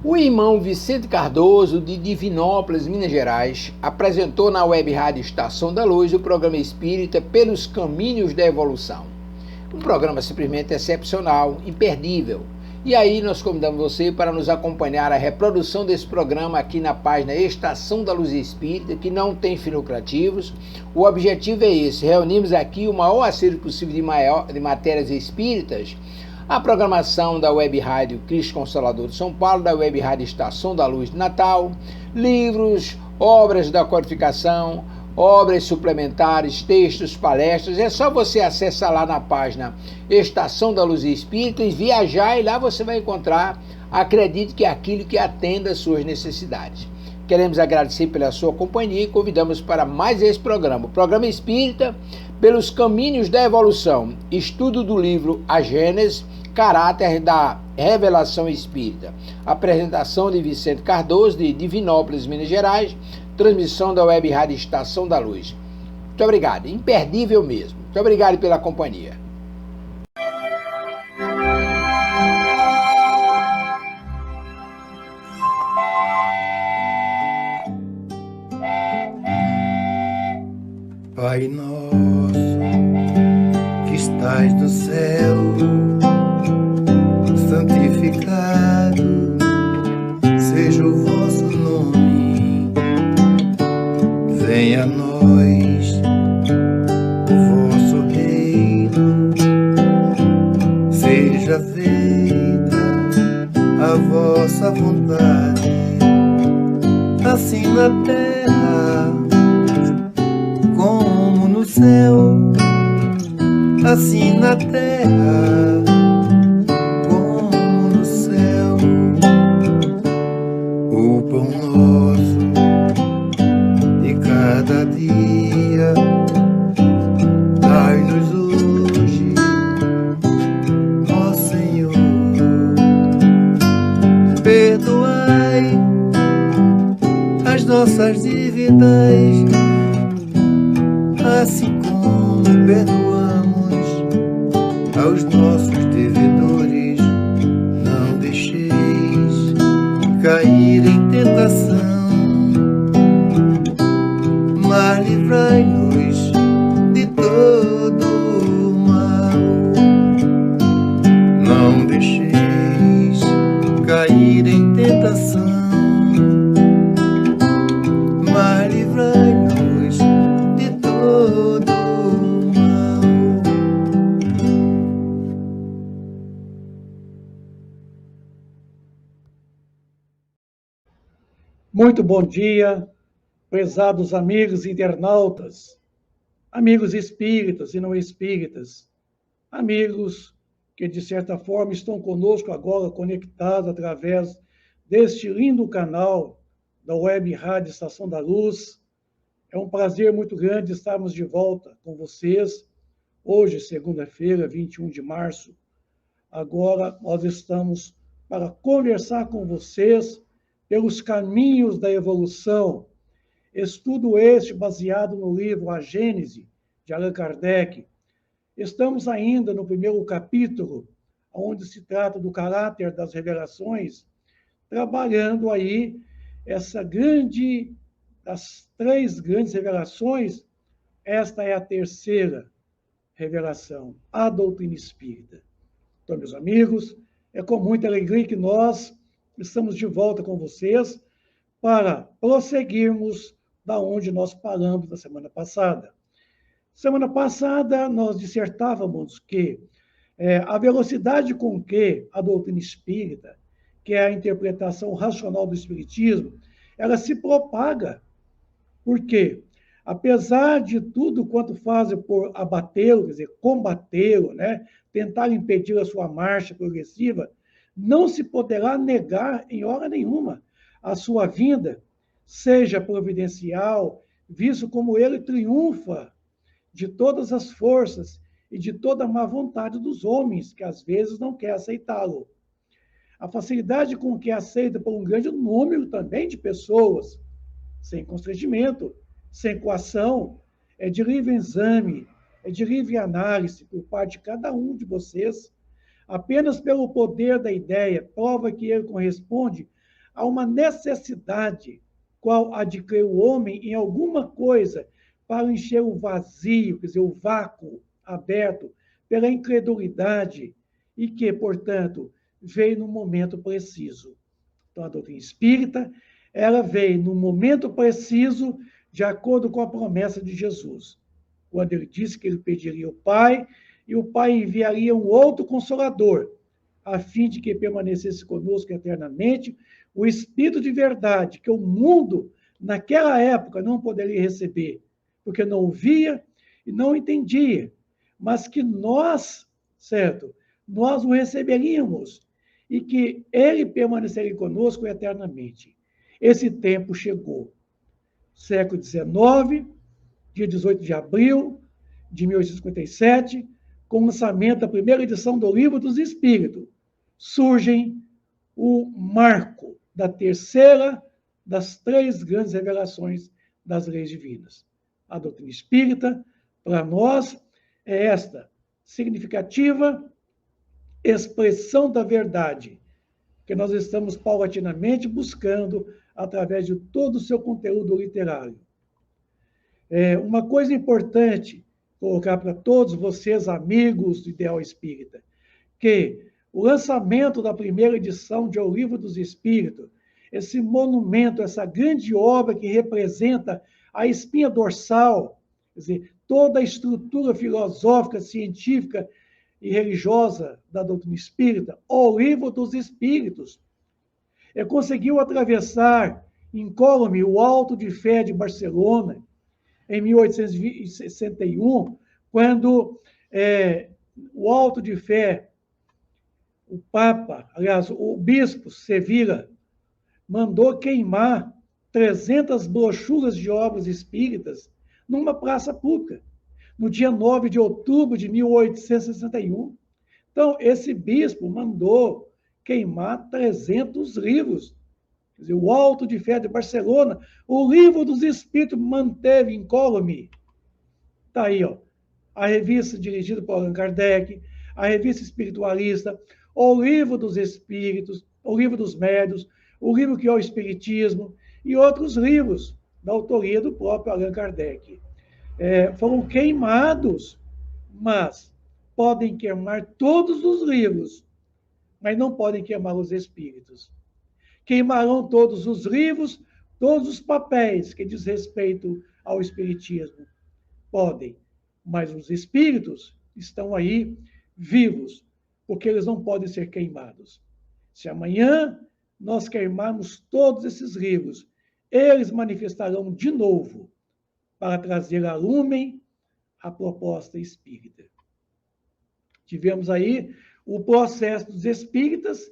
O irmão Vicente Cardoso, de Divinópolis, Minas Gerais, apresentou na Web Rádio Estação da Luz o programa espírita Pelos Caminhos da Evolução. Um programa simplesmente excepcional, imperdível. E aí nós convidamos você para nos acompanhar a reprodução desse programa aqui na página Estação da Luz Espírita, que não tem fins lucrativos. O objetivo é esse: reunimos aqui o maior acervo possível de matérias espíritas. A programação da Web Rádio Cristo Consolador de São Paulo, da Web Rádio Estação da Luz de Natal, livros, obras da codificação, obras suplementares, textos, palestras. É só você acessar lá na página Estação da Luz Espírita e viajar, e lá você vai encontrar, acredite que é aquilo que atenda às suas necessidades. Queremos agradecer pela sua companhia e convidamos para mais esse programa, o Programa Espírita Pelos Caminhos da Evolução, estudo do livro A Gênese, Caráter da Revelação Espírita. Apresentação de Vicente Cardoso, de Divinópolis, Minas Gerais, transmissão da Web Rádio Estação da Luz. Muito obrigado, imperdível mesmo. Muito obrigado pela companhia. Pai nosso, que estais no céu, santificado seja o vosso nome. Venha a nós o vosso reino, seja feita a vossa vontade, assim na terra como no céu, assim na terra como no céu. O pão nosso de cada dia dai-nos hoje, ó Senhor. Perdoai as nossas dívidas, assim como perdoamos aos nossos devedores. Não deixeis cair em tentação, mas livrai-nos de todo o mal. Não deixeis cair em tentação, mas livrai-nos de todo o mal. Muito bom dia, prezados amigos internautas, amigos espíritas e não espíritas, amigos que de certa forma estão conosco agora conectados através deste lindo canal da Web Rádio Estação da Luz. É um prazer muito grande estarmos de volta com vocês, hoje, segunda-feira, 21 de março. Agora nós estamos para conversar com vocês pelos caminhos da evolução. Estudo este baseado no livro A Gênese, de Allan Kardec. Estamos ainda no primeiro capítulo, onde se trata do caráter das revelações, trabalhando aí das três grandes revelações. Esta é a terceira revelação, a doutrina espírita. Então, meus amigos, é com muita alegria que nós estamos de volta com vocês para prosseguirmos da onde nós paramos na semana passada. Semana passada, nós dissertávamos que a velocidade com que a doutrina espírita, que é a interpretação racional do espiritismo, ela se propaga. Por quê? Apesar de tudo quanto fazem por abatê-lo, quer dizer, combatê-lo, né? Tentar impedir a sua marcha progressiva, não se poderá negar em hora nenhuma a sua vinda, seja providencial, visto como ele triunfa de todas as forças e de toda a má vontade dos homens, que às vezes não quer aceitá-lo. A facilidade com que é aceita por um grande número também de pessoas, sem constrangimento, sem coação, é de livre exame, é de livre análise por parte de cada um de vocês, apenas pelo poder da ideia, prova que ele corresponde há uma necessidade, qual adquire o homem em alguma coisa para encher o vazio, quer dizer, o vácuo aberto pela incredulidade e que, portanto, veio no momento preciso. Então, a doutrina espírita, ela veio no momento preciso, de acordo com a promessa de Jesus, quando ele disse que ele pediria ao Pai, e o Pai enviaria um outro Consolador, a fim de que permanecesse conosco eternamente, o Espírito de verdade, que o mundo, naquela época, não poderia receber, porque não ouvia e não entendia, mas que nós, certo, nós o receberíamos, e que ele permaneceria conosco eternamente. Esse tempo chegou. Século XIX, dia 18 de abril de 1857, com o lançamento da primeira edição do Livro dos Espíritos, surgem o marco da terceira das três grandes revelações das leis divinas. A doutrina espírita, para nós, é esta significativa expressão da verdade que nós estamos paulatinamente buscando através de todo o seu conteúdo literário. Uma coisa importante colocar para todos vocês, amigos do Ideal Espírita, que o lançamento da primeira edição de O Livro dos Espíritos, esse monumento, essa grande obra que representa a espinha dorsal, quer dizer, toda a estrutura filosófica, científica e religiosa da doutrina espírita, O Livro dos Espíritos, conseguiu atravessar incólume o Alto de Fé de Barcelona, em 1861, quando o Alto de Fé, o Papa, aliás, o Bispo Sevilla, mandou queimar 300 brochuras de obras espíritas numa praça pública, no dia 9 de outubro de 1861. Então, esse bispo mandou queimar 300 livros. Quer dizer, o Alto de Fé de Barcelona, o Livro dos Espíritos manteve incólume. Está aí, ó, a revista dirigida por Allan Kardec, a revista espiritualista, o Livro dos Espíritos, o Livro dos Médiuns, o livro que é o Espiritismo e outros livros da autoria do próprio Allan Kardec. Foram queimados, mas podem queimar todos os livros, mas não podem queimar os espíritos. Queimarão todos os livros, todos os papéis que diz respeito ao espiritismo. Podem, mas os espíritos estão aí vivos, porque eles não podem ser queimados. Se amanhã nós queimarmos todos esses livros, eles manifestarão de novo para trazer a lumen a proposta espírita. Tivemos aí o processo dos espíritas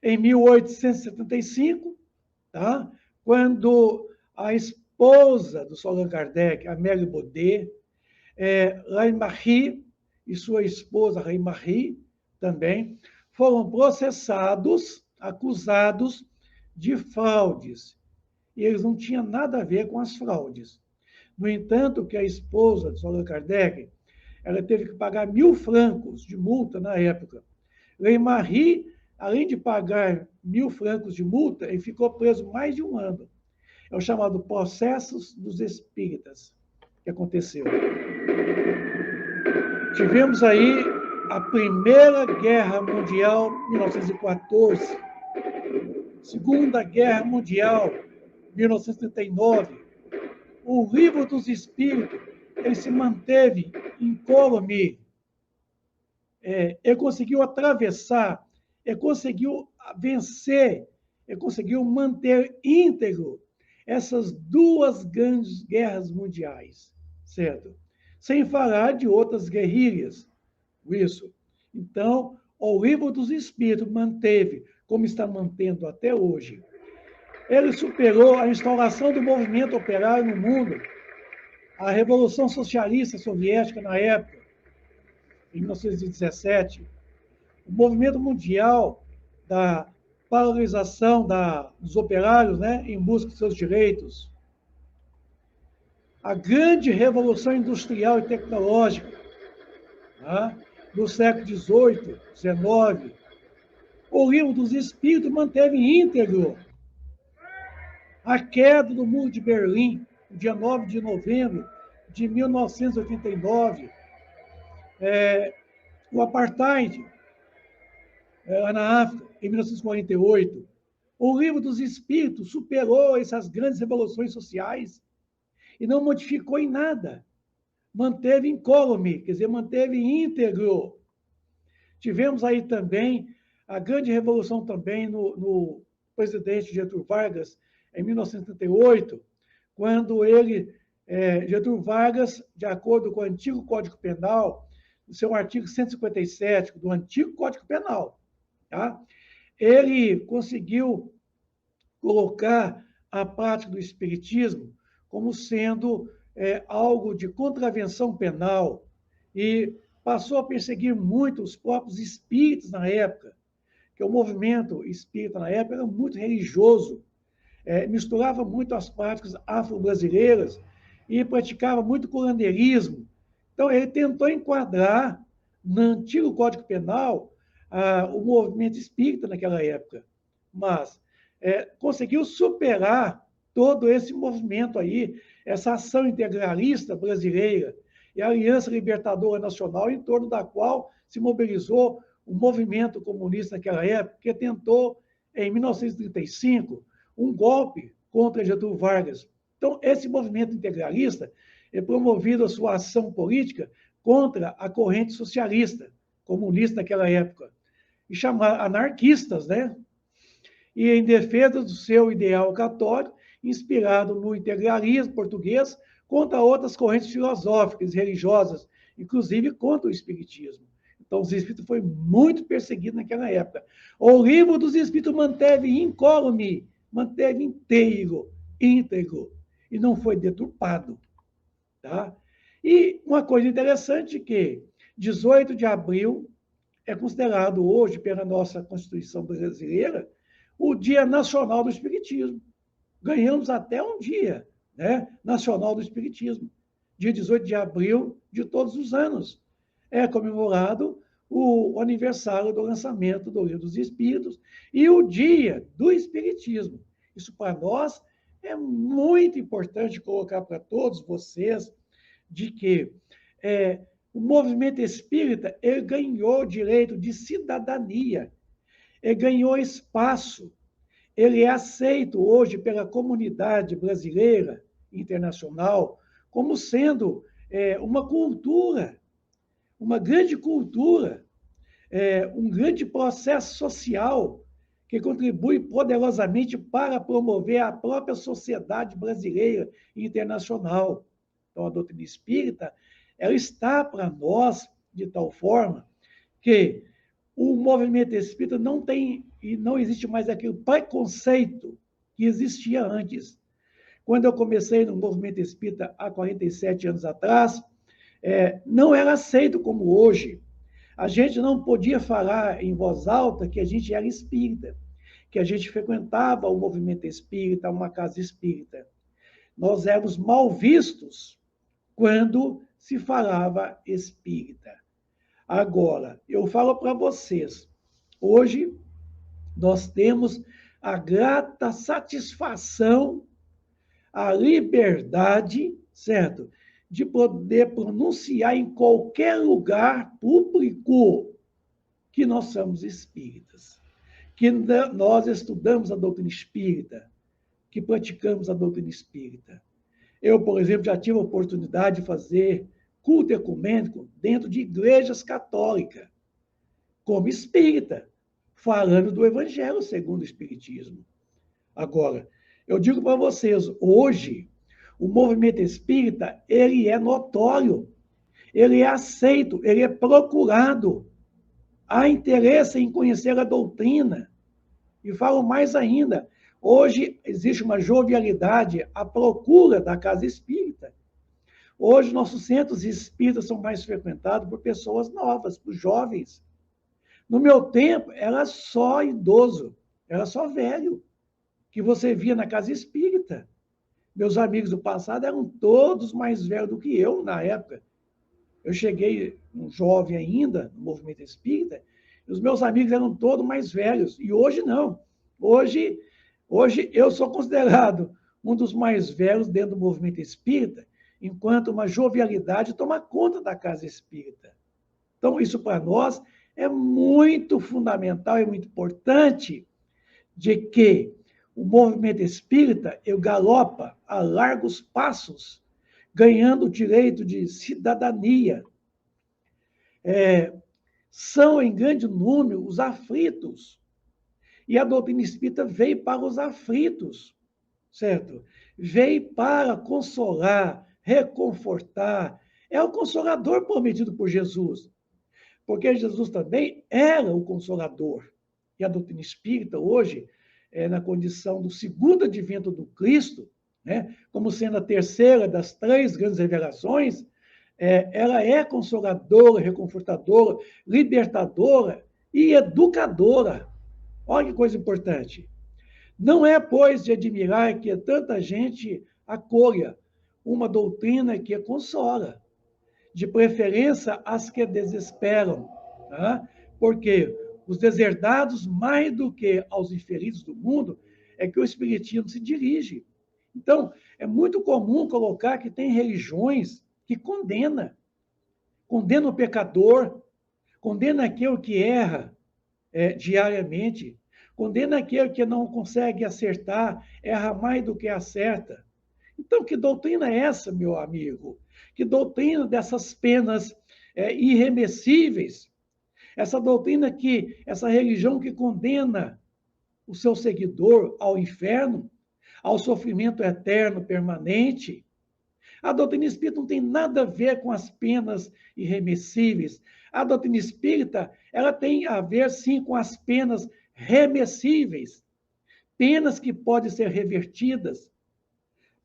em 1875, tá? Quando a esposa do Allan Kardec, Amélie Baudet, Rey-Marie e sua esposa Rey-Marie também foram processados, acusados de fraudes. E eles não tinham nada a ver com as fraudes. No entanto, que a esposa de Allan Kardec, ela teve que pagar 1.000 francos de multa na época. Rey-Marie, além de pagar 1.000 francos de multa, ele ficou preso mais de 1 ano. É o chamado Processos dos Espíritas que aconteceu. Tivemos aí a Primeira Guerra Mundial, 1914, Segunda Guerra Mundial, 1939. O Livro dos Espíritos, ele se manteve incólume. Ele conseguiu atravessar, ele conseguiu vencer, ele conseguiu manter íntegro essas 2 grandes guerras mundiais, certo? Sem falar de outras guerrilhas. Isso. Então, o Livro dos Espíritos manteve, como está mantendo até hoje. Ele superou a instauração do movimento operário no mundo, a Revolução Socialista Soviética na época, em 1917, o movimento mundial da valorização dos operários, né, em busca de seus direitos, a grande revolução industrial e tecnológica, né, do século XVIII, XIX, o Livro dos Espíritos manteve íntegro a queda do Muro de Berlim, dia 9 de novembro de 1989, o apartheid lá na África, em 1948. O Livro dos Espíritos superou essas grandes revoluções sociais e não modificou em nada. Manteve incólume, quer dizer, manteve íntegro. Tivemos aí também a grande revolução também no presidente Getúlio Vargas, em 1978, quando Getúlio Vargas, de acordo com o antigo Código Penal, no seu artigo 157 do antigo Código Penal, tá? Ele conseguiu colocar a prática do espiritismo como sendo algo de contravenção penal e passou a perseguir muito os próprios espíritas na época, que o movimento espírita na época era muito religioso, misturava muito as práticas afro-brasileiras e praticava muito curandeirismo. Então, ele tentou enquadrar no antigo Código Penal o movimento espírita naquela época, mas conseguiu superar todo esse movimento aí, essa ação integralista brasileira e a Aliança Libertadora Nacional, em torno da qual se mobilizou o movimento comunista naquela época, que tentou, em 1935, um golpe contra Getúlio Vargas. Então, esse movimento integralista promovido a sua ação política contra a corrente socialista, comunista naquela época, e chamar anarquistas, né? E em defesa do seu ideal católico, inspirado no integralismo português, contra outras correntes filosóficas e religiosas, inclusive contra o espiritismo. Então, os espíritos foi muito perseguido naquela época. O Livro dos Espíritos manteve incólume, manteve íntegro, e não foi deturpado. Tá? E uma coisa interessante que 18 de abril é considerado hoje, pela nossa Constituição brasileira, o Dia Nacional do Espiritismo. Ganhamos até um dia, né, nacional do Espiritismo. Dia 18 de abril de todos os anos. É comemorado o aniversário do lançamento do Livro dos Espíritos e o Dia do Espiritismo. Isso, para nós, é muito importante colocar para todos vocês de que o movimento espírita ele ganhou direito de cidadania, ele ganhou espaço, ele é aceito hoje pela comunidade brasileira e internacional como sendo uma cultura, uma grande cultura, um grande processo social que contribui poderosamente para promover a própria sociedade brasileira e internacional. Então, a doutrina espírita, ela está para nós de tal forma que o movimento espírita não tem e não existe mais aquele preconceito que existia antes. Quando eu comecei no movimento espírita há 47 anos atrás, não era aceito como hoje. A gente não podia falar em voz alta que a gente era espírita, que a gente frequentava o movimento espírita, uma casa espírita. Nós éramos mal vistos quando se falava espírita. Agora, eu falo para vocês, hoje nós temos a grata satisfação, a liberdade, certo? De poder pronunciar em qualquer lugar público que nós somos espíritas, que nós estudamos a doutrina espírita, que praticamos a doutrina espírita. Eu, por exemplo, já tive a oportunidade de fazer culto ecumênico dentro de igrejas católicas, como espírita, falando do Evangelho segundo o Espiritismo. Agora, eu digo para vocês, hoje, o movimento espírita, ele é notório, ele é aceito, ele é procurado. Há interesse em conhecer a doutrina. E falo mais ainda, hoje existe uma jovialidade à procura da casa espírita. Hoje, nossos centros espíritas são mais frequentados por pessoas novas, por jovens. No meu tempo, era só idoso, era só velho, que você via na casa espírita. Meus amigos do passado eram todos mais velhos do que eu na época. Eu cheguei um jovem ainda, no movimento espírita, e os meus amigos eram todos mais velhos. E hoje não. Hoje eu sou considerado um dos mais velhos dentro do movimento espírita, enquanto uma jovialidade toma conta da casa espírita. Então, isso para nós é muito fundamental, é muito importante, de que o movimento espírita galopa a largos passos, ganhando o direito de cidadania. São, em grande número, os aflitos. E a doutrina espírita veio para os aflitos, certo? Veio para consolar, reconfortar. É o consolador prometido por Jesus. Porque Jesus também era o consolador. E a doutrina espírita, hoje, na condição do segundo advento do Cristo, né, como sendo a terceira das três grandes revelações, ela é consoladora, reconfortadora, libertadora e educadora. Olha que coisa importante. Não é, pois, de admirar que tanta gente acolha uma doutrina que consola, de preferência as que desesperam, tá? Porque os deserdados, mais do que aos infelizes do mundo, é que o Espiritismo se dirige. Então, é muito comum colocar que tem religiões que condena o pecador, condena aquele que erra diariamente, condena aquele que não consegue acertar, erra mais do que acerta. Então, que doutrina é essa, meu amigo? Que doutrina dessas penas irremessíveis? Essa doutrina essa religião que condena o seu seguidor ao inferno, ao sofrimento eterno, permanente. A doutrina espírita não tem nada a ver com as penas irremessíveis. A doutrina espírita, ela tem a ver, sim, com as penas remessíveis. Penas que podem ser revertidas,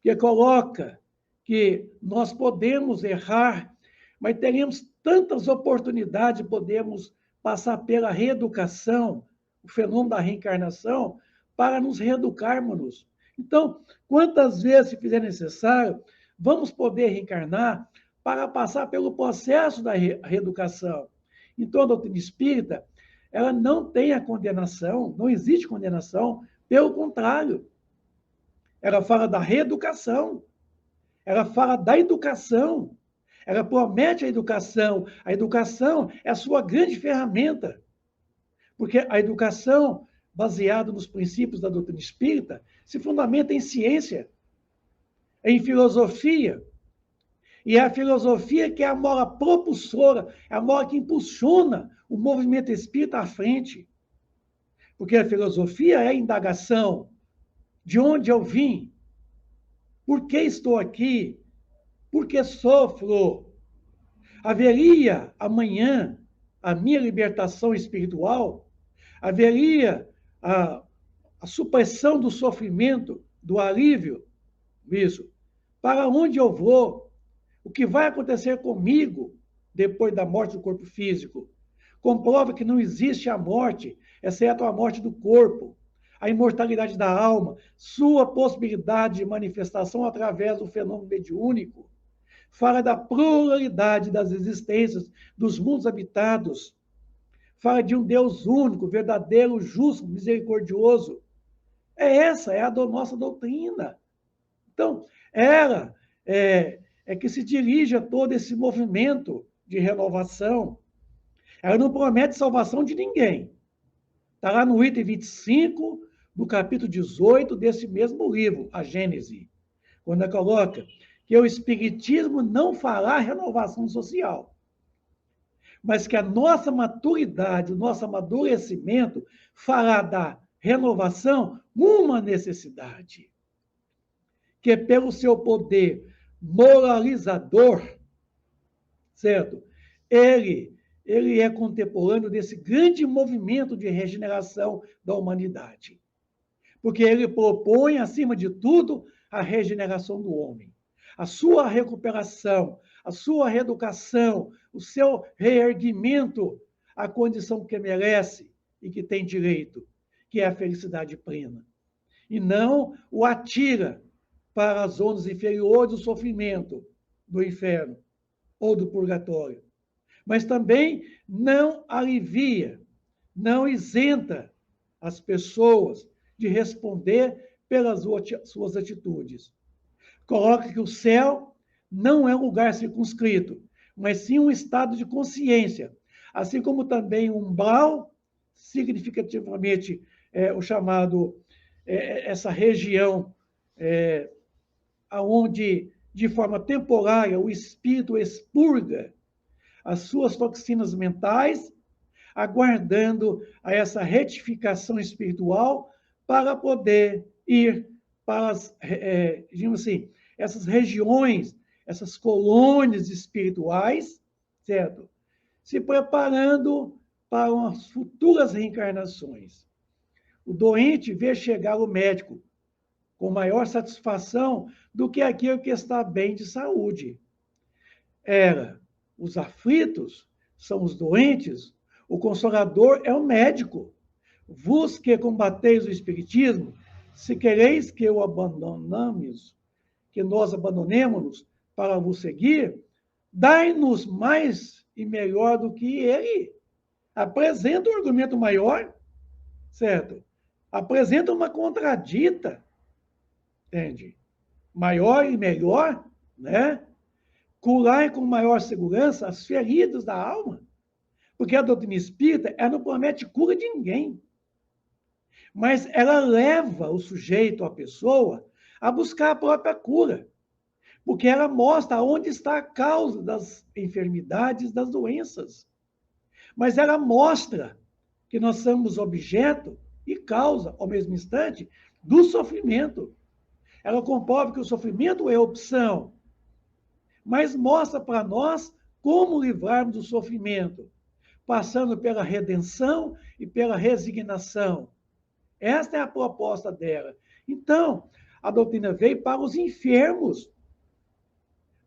que coloca que nós podemos errar, mas teremos tantas oportunidades de podermos passar pela reeducação, o fenômeno da reencarnação, para nos reeducarmos. Então, quantas vezes se fizer necessário, vamos poder reencarnar para passar pelo processo da reeducação. Então, a doutrina espírita, ela não tem a condenação, não existe condenação, pelo contrário. Ela fala da reeducação, ela fala da educação, ela promete a educação. A educação é a sua grande ferramenta, porque a educação, baseada nos princípios da doutrina espírita, se fundamenta em ciência, em filosofia. E é a filosofia que é a mola propulsora, é a mola que impulsiona o movimento espírita à frente. Porque a filosofia é a indagação. De onde eu vim? Por que estou aqui? Por que sofro? Haveria amanhã a minha libertação espiritual? Haveria a supressão do sofrimento, do alívio? Isso. Para onde eu vou? O que vai acontecer comigo depois da morte do corpo físico? Comprova que não existe a morte, exceto a morte do corpo. A imortalidade da alma, sua possibilidade de manifestação através do fenômeno mediúnico. Fala da pluralidade das existências, dos mundos habitados. Fala de um Deus único, verdadeiro, justo, misericordioso. Essa é a nossa doutrina. Então, ela é que se dirige a todo esse movimento de renovação. Ela não promete salvação de ninguém. Está lá no item 25 do capítulo 18 desse mesmo livro, a Gênese, quando ela coloca que o Espiritismo não fará renovação social, mas que a nossa maturidade, o nosso amadurecimento fará da renovação uma necessidade, que pelo seu poder moralizador, certo? Ele é contemporâneo desse grande movimento de regeneração da humanidade. Porque ele propõe, acima de tudo, a regeneração do homem. A sua recuperação, a sua reeducação, o seu reerguimento à condição que merece e que tem direito, que é a felicidade plena. E não o atira para as zonas inferiores do sofrimento, do inferno ou do purgatório. Mas também não alivia, não isenta as pessoas de responder pelas suas atitudes. Coloca que o céu não é um lugar circunscrito, mas sim um estado de consciência, assim como também um umbral, significativamente o chamado, essa região aonde, de forma temporária, o espírito expurga as suas toxinas mentais, aguardando a essa retificação espiritual para poder ir para as, digamos assim, essas regiões, essas colônias espirituais, certo? Se preparando para umas futuras reencarnações. O doente vê chegar o médico com maior satisfação do que aquele que está bem de saúde. Os aflitos são os doentes, o consolador é o médico. Vos que combateis o espiritismo, se quereis que o abandonamos, que nós abandonemos-nos para vos seguir, dai-nos mais e melhor do que ele. Apresenta um argumento maior, certo? Apresenta uma contradita, entende? Maior e melhor, né? Curar com maior segurança as feridas da alma, porque a doutrina espírita, ela não promete cura de ninguém, mas ela leva o sujeito, a pessoa, a buscar a própria cura, porque ela mostra onde está a causa das enfermidades, das doenças. Mas ela mostra que nós somos objeto e causa, ao mesmo instante, do sofrimento. Ela comprova que o sofrimento é opção, mas mostra para nós como livrarmos do sofrimento, passando pela redenção e pela resignação. Esta é a proposta dela. Então, a doutrina veio para os enfermos,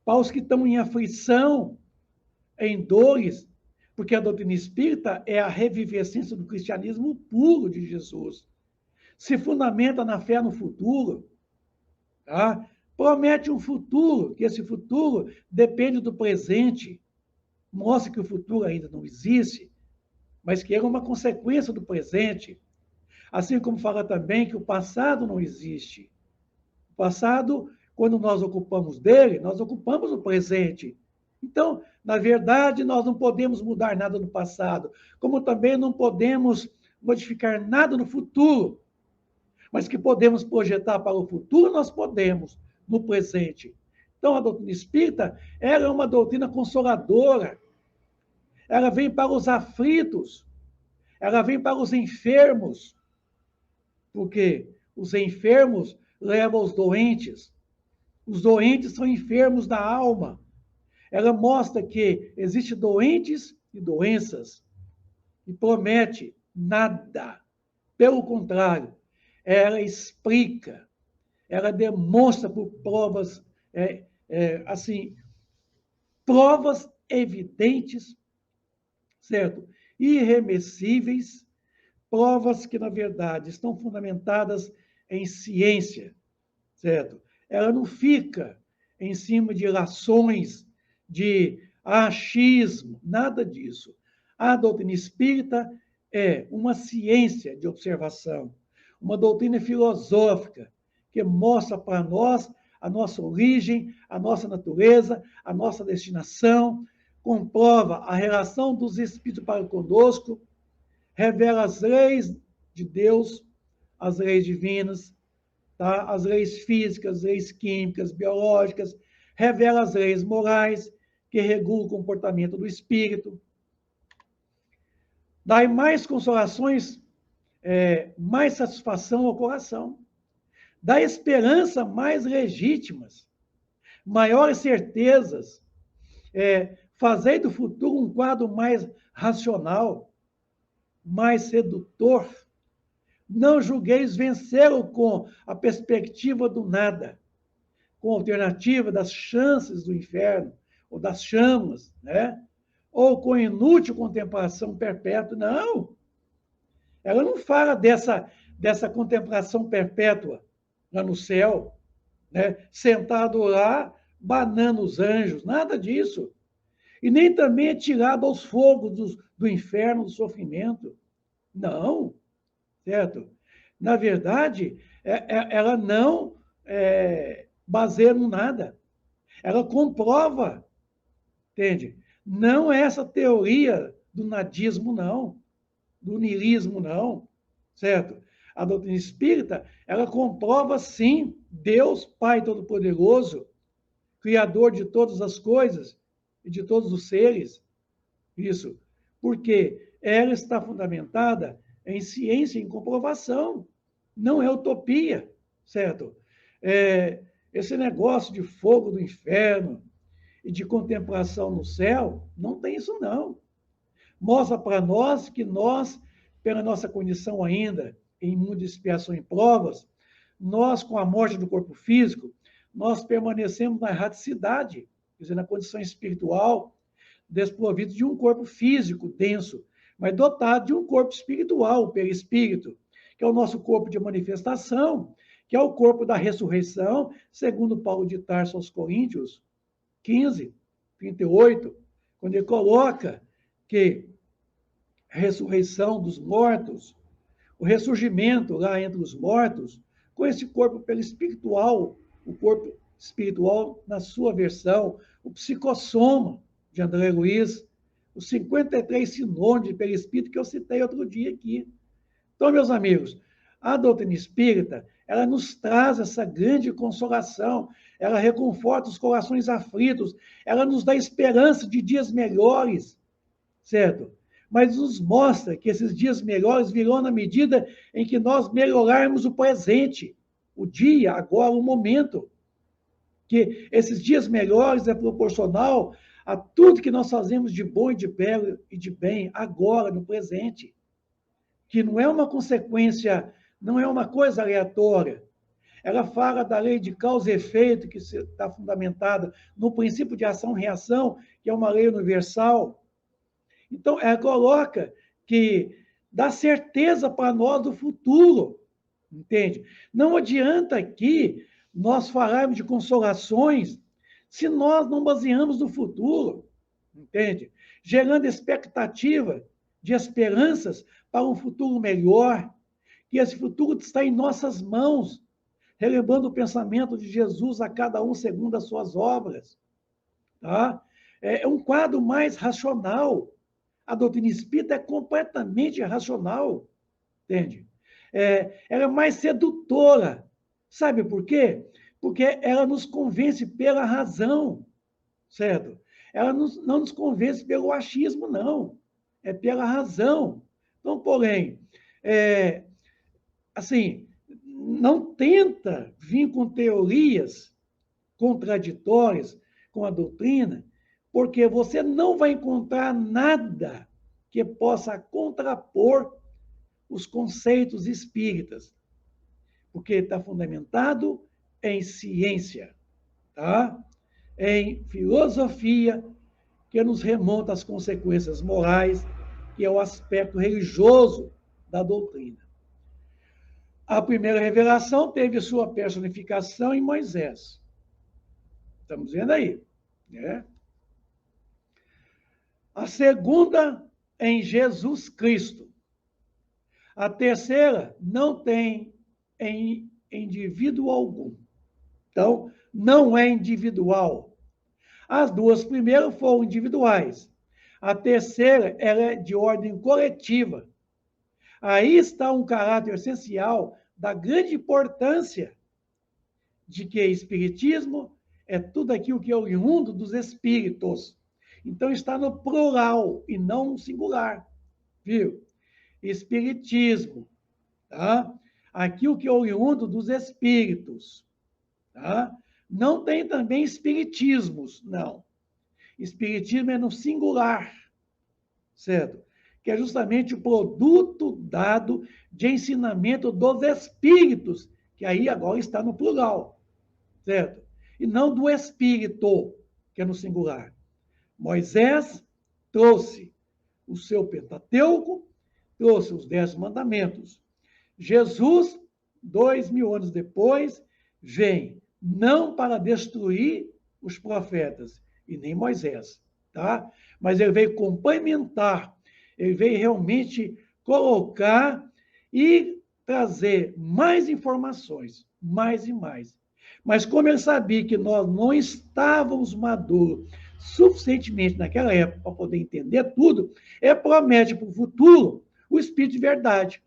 para os que estão em aflição, em dores, porque a doutrina espírita é a revivescência do cristianismo puro de Jesus. Se fundamenta na fé no futuro, tá? Promete um futuro, que esse futuro depende do presente, mostra que o futuro ainda não existe, mas que é uma consequência do presente. Assim como fala também que o passado não existe. O passado, quando nós ocupamos dele, nós ocupamos o presente. Então, na verdade, nós não podemos mudar nada no passado, como também não podemos modificar nada no futuro, mas que podemos projetar para o futuro, nós podemos, no presente. Então, a doutrina espírita, ela é uma doutrina consoladora. Ela vem para os aflitos, ela vem para os enfermos, porque os enfermos levam os doentes são enfermos da alma. Ela mostra que existem doentes e doenças, e promete nada. Pelo contrário, ela explica, ela demonstra por provas, provas evidentes, certo? Irremessíveis, provas que, na verdade, estão fundamentadas em ciência, certo? Ela não fica em cima de ilações, de achismo, nada disso. A doutrina espírita é uma ciência de observação, uma doutrina filosófica que mostra para nós a nossa origem, a nossa natureza, a nossa destinação, comprova a relação dos espíritos para conosco, revela as leis de Deus, as leis divinas, tá? As leis físicas, leis químicas, biológicas, revela as leis morais que regulam o comportamento do espírito. Dá mais consolações, mais satisfação ao coração. Dá esperança mais legítimas, maiores certezas, fazei do futuro um quadro mais racional, mais sedutor. Não julgueis vencê-lo com a perspectiva do nada, com a alternativa das chances do inferno, ou das chamas, né? Ou com inútil contemplação perpétua. Não! Ela não fala dessa contemplação perpétua lá no céu, né? Sentado lá, banando os anjos, nada disso. E nem também é tirado aos fogos do inferno, do sofrimento. Não, certo? Na verdade, ela não baseia em nada. Ela comprova, entende? Não é essa teoria do nadismo, não, do niilismo, não, certo? A doutrina espírita, ela comprova, sim, Deus, Pai Todo-Poderoso, Criador de todas as coisas e de todos os seres. Isso. Porque ela está fundamentada em ciência, em comprovação. Não é utopia, certo? Esse negócio de fogo do inferno e de contemplação no céu, não tem isso, não. Mostra para nós que nós, pela nossa condição ainda, em mundo de expiação e provas, nós, com a morte do corpo físico, nós permanecemos na erraticidade, quer dizer, na condição espiritual, desprovido de um corpo físico denso, mas dotado de um corpo espiritual, o perispírito, que é o nosso corpo de manifestação, que é o corpo da ressurreição, segundo Paulo de Tarso aos Coríntios 15, 38, quando ele coloca que a ressurreição dos mortos, o ressurgimento lá entre os mortos, com esse corpo perispiritual, o corpo espiritual na sua versão, o psicossoma de André Luiz, os 53 sinônimos de perispírito que eu citei outro dia aqui. Então, meus amigos, a doutrina espírita, ela nos traz essa grande consolação, ela reconforta os corações aflitos, ela nos dá esperança de dias melhores, certo? Mas nos mostra que esses dias melhores virão na medida em que nós melhorarmos o presente, o dia, agora, o momento. Que esses dias melhores é proporcional a tudo que nós fazemos de bom e de belo e de bem agora, no presente. Que não é uma consequência, não é uma coisa aleatória. Ela fala da lei de causa e efeito, que está fundamentada no princípio de ação-reação, que é uma lei universal. Então, ela coloca que dá certeza para nós do futuro, entende? Não adianta aqui nós falarmos de consolações se nós não baseamos no futuro, entende? Gerando expectativa de esperanças para um futuro melhor, que esse futuro está em nossas mãos, relembrando o pensamento de Jesus a cada um segundo as suas obras. Tá? É um quadro mais racional. A doutrina espírita é completamente racional, entende? Ela é mais sedutora. Sabe por quê? Porque ela nos convence pela razão, certo? Ela não nos convence pelo achismo, não. É pela razão. Então, porém, assim, não tenta vir com teorias contraditórias com a doutrina, porque você não vai encontrar nada que possa contrapor os conceitos espíritas, porque está fundamentado em ciência, tá? Em filosofia, que nos remonta às consequências morais, que é o aspecto religioso da doutrina. A primeira revelação teve sua personificação em Moisés. Estamos vendo aí, né? A segunda em Jesus Cristo. A terceira não tem em indivíduo algum. Então, não é individual. As duas primeiras foram individuais. A terceira, ela é de ordem coletiva. Aí está um caráter essencial da grande importância de que espiritismo é tudo aquilo que é oriundo dos espíritos. Então, está no plural e não no singular, viu? Espiritismo, tá? Aquilo que é oriundo dos espíritos, tá? Não tem também espiritismos, não. Espiritismo é no singular, certo? Que é justamente o produto dado de ensinamento dos espíritos, que aí agora está no plural, certo? E não do espírito, que é no singular. Moisés trouxe o seu Pentateuco, trouxe os 10 mandamentos. Jesus, 2000 anos depois, vem não para destruir os profetas e nem Moisés, tá? Mas ele veio complementar, ele veio realmente colocar e trazer mais informações, mais e mais. Mas como ele sabia que nós não estávamos maduros suficientemente naquela época para poder entender tudo, ele promete para o futuro o Espírito de Verdade.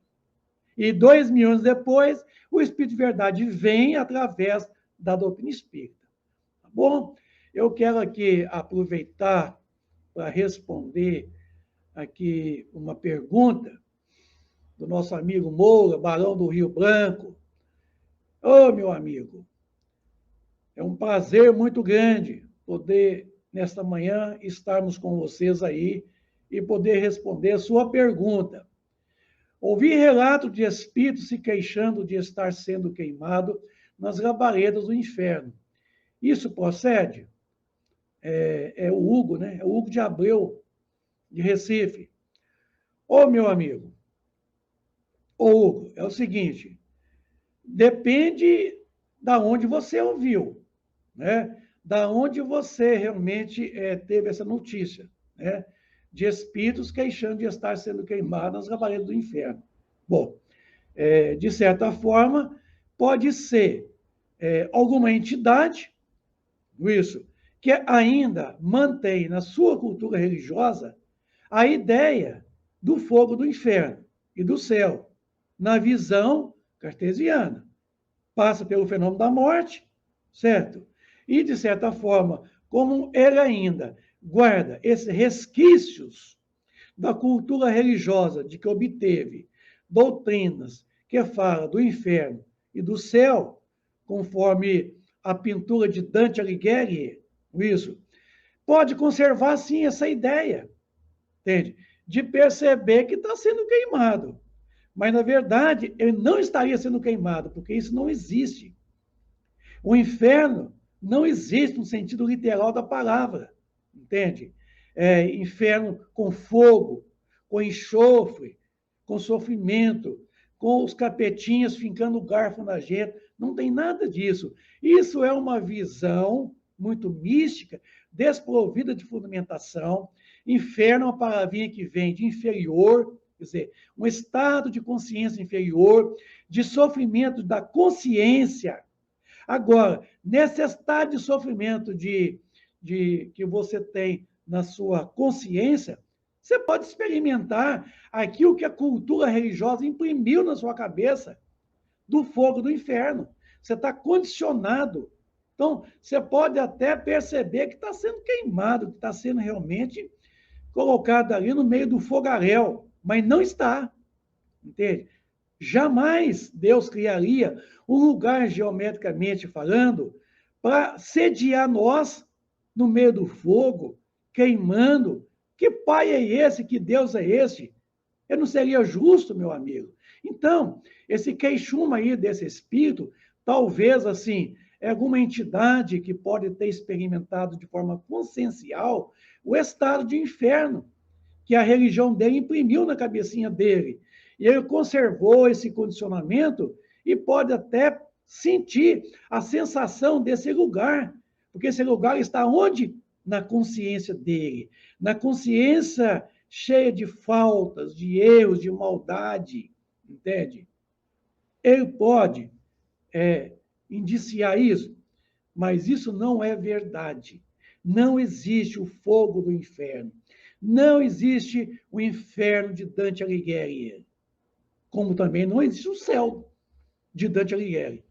E 2000 anos depois, o Espírito de Verdade vem através da doutrina espírita. Tá bom? Eu quero aqui aproveitar para responder aqui uma pergunta do nosso amigo Moura, Barão do Rio Branco. Ô, meu amigo, é um prazer muito grande poder, nesta manhã, estarmos com vocês aí e poder responder a sua pergunta. Ouvi relato de espíritos se queixando de estar sendo queimado nas labaredas do inferno. Isso procede? É o Hugo, né? É o Hugo de Abreu, de Recife. Ô, meu amigo, ô, Hugo, é o seguinte, depende da onde você ouviu, né? Da onde você realmente teve essa notícia, né? De espíritos queixando de estar sendo queimados nas labaredas do inferno. Bom, de certa forma, pode ser alguma entidade, isso, que ainda mantém na sua cultura religiosa a ideia do fogo do inferno e do céu, na visão cartesiana. Passa pelo fenômeno da morte, certo? E, de certa forma, como ele ainda guarda esses resquícios da cultura religiosa de que obteve doutrinas que falam do inferno e do céu, conforme a pintura de Dante Alighieri, isso, pode conservar, sim, essa ideia, entende? De perceber que está sendo queimado. Mas, na verdade, ele não estaria sendo queimado, porque isso não existe. O inferno não existe no sentido literal da palavra, entende? Inferno com fogo, com enxofre, com sofrimento, com os capetinhas fincando o garfo na gente. Não tem nada disso. Isso é uma visão muito mística, desprovida de fundamentação. Inferno é uma palavrinha que vem de inferior, quer dizer, um estado de consciência inferior, de sofrimento da consciência. Agora, nesse estado de sofrimento que você tem na sua consciência, você pode experimentar aquilo que a cultura religiosa imprimiu na sua cabeça, do fogo do inferno. Você está condicionado. Então, você pode até perceber que está sendo queimado, que está sendo realmente colocado ali no meio do fogaréu, mas não está, entende? Jamais Deus criaria um lugar, geometricamente falando, para sediar nós no meio do fogo, queimando. Que pai é esse? Que Deus é esse? Eu não seria justo, meu amigo. Então, esse queixume aí desse espírito, talvez, assim, é alguma entidade que pode ter experimentado de forma consciencial o estado de inferno, que a religião dele imprimiu na cabecinha dele. E ele conservou esse condicionamento e pode até sentir a sensação desse lugar, porque esse lugar está onde? Na consciência dele, na consciência cheia de faltas, de erros, de maldade, entende? Ele pode indiciar isso, mas isso não é verdade. Não existe o fogo do inferno. Não existe o inferno de Dante Alighieri. Como também não existe o céu de Dante Alighieri.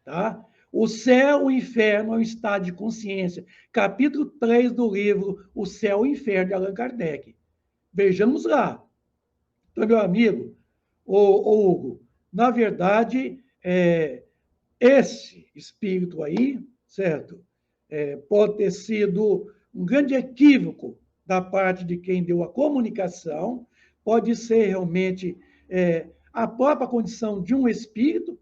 Tá? O céu, o inferno é um estado de consciência. Capítulo 3 do livro O Céu e o Inferno, de Allan Kardec. Vejamos lá. Então, meu amigo, o Hugo, na verdade, esse espírito aí, certo? Pode ter sido um grande equívoco da parte de quem deu a comunicação, pode ser realmente a própria condição de um espírito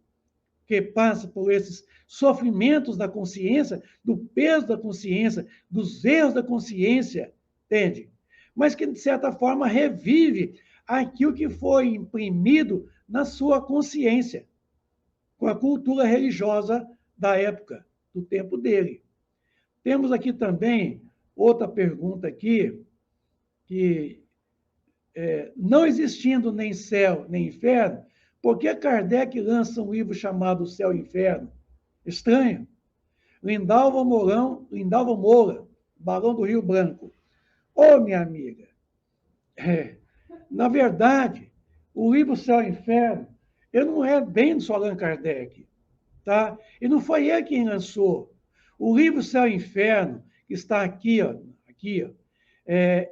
que passa por esses sofrimentos da consciência, do peso da consciência, dos erros da consciência, entende? Mas que, de certa forma, revive aquilo que foi imprimido na sua consciência, com a cultura religiosa da época, do tempo dele. Temos aqui também outra pergunta aqui, que não existindo nem céu nem inferno, Por que Kardec lança um livro chamado O Céu e o Inferno? Estranho. Lindalva Moura, Barão do Rio Branco. Ô, minha amiga, na verdade, o livro Céu e Inferno, ele não é bem do Allan Kardec, tá? E não foi ele quem lançou. O livro Céu e Inferno, que está aqui, ó,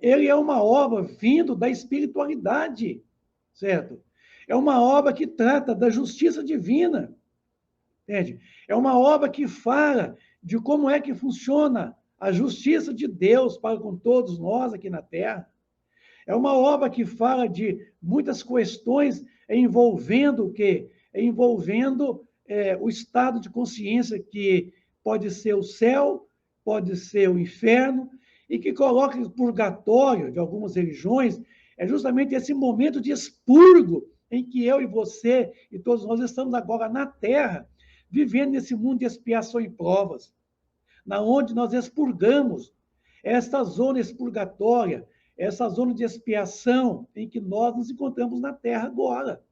ele é uma obra vindo da espiritualidade, certo? É uma obra que trata da justiça divina, entende? É uma obra que fala de como é que funciona a justiça de Deus para com todos nós aqui na Terra. É uma obra que fala de muitas questões envolvendo o quê? Envolvendo o estado de consciência que pode ser o céu, pode ser o inferno, e que coloca o purgatório de algumas religiões, é justamente esse momento de expurgo em que eu e você e todos nós estamos agora na Terra, vivendo nesse mundo de expiação e provas, na onde nós expurgamos esta zona expurgatória, essa zona de expiação em que nós nos encontramos na Terra agora,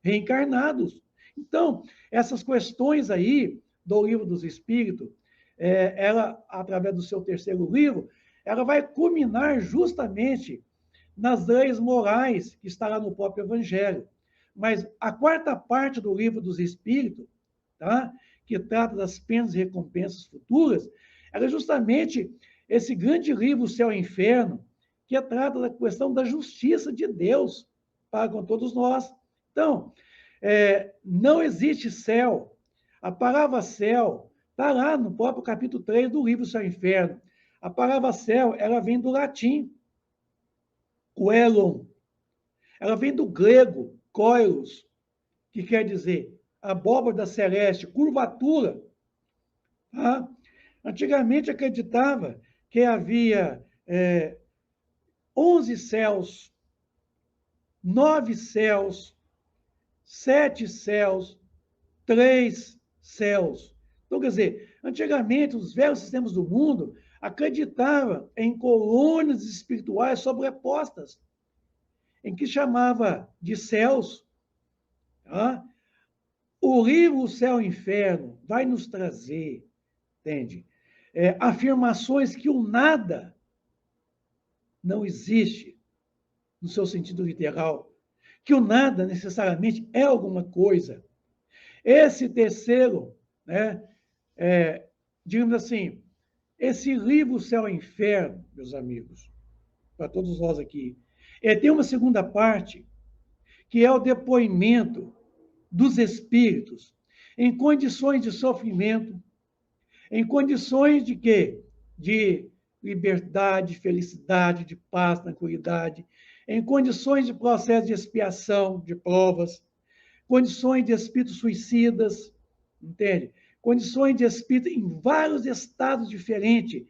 reencarnados. Então, essas questões aí do Livro dos Espíritos, ela, através do seu terceiro livro, ela vai culminar justamente nas leis morais que está lá no próprio Evangelho. Mas a quarta parte do Livro dos Espíritos, tá? Que trata das penas e recompensas futuras, ela é justamente esse grande livro, O Céu e o Inferno, que trata da questão da justiça de Deus para com todos nós. Então, não existe céu. A palavra céu está lá no próprio capítulo 3 do livro O Céu e o Inferno. A palavra céu, ela vem do latim, coelon. Ela vem do grego, koilos, que quer dizer abóbada celeste, curvatura. Tá? Antigamente acreditava que havia 11 céus, 9 céus, 7 céus, 3 céus. Então, quer dizer, antigamente os velhos sistemas do mundo acreditavam em colônias espirituais sobrepostas, em que chamava de céus. Tá? O livro O Céu e o Inferno vai nos trazer, entende? Afirmações que o nada não existe, no seu sentido literal, que o nada necessariamente é alguma coisa. Esse terceiro, né, digamos assim, esse livro O Céu e o Inferno, meus amigos, para todos nós aqui, tem uma segunda parte, que é o depoimento dos espíritos em condições de sofrimento, em condições de quê? De liberdade, felicidade, de paz, tranquilidade, em condições de processo de expiação, de provas, condições de espíritos suicidas, entende? Condições de espírito em vários estados diferentes.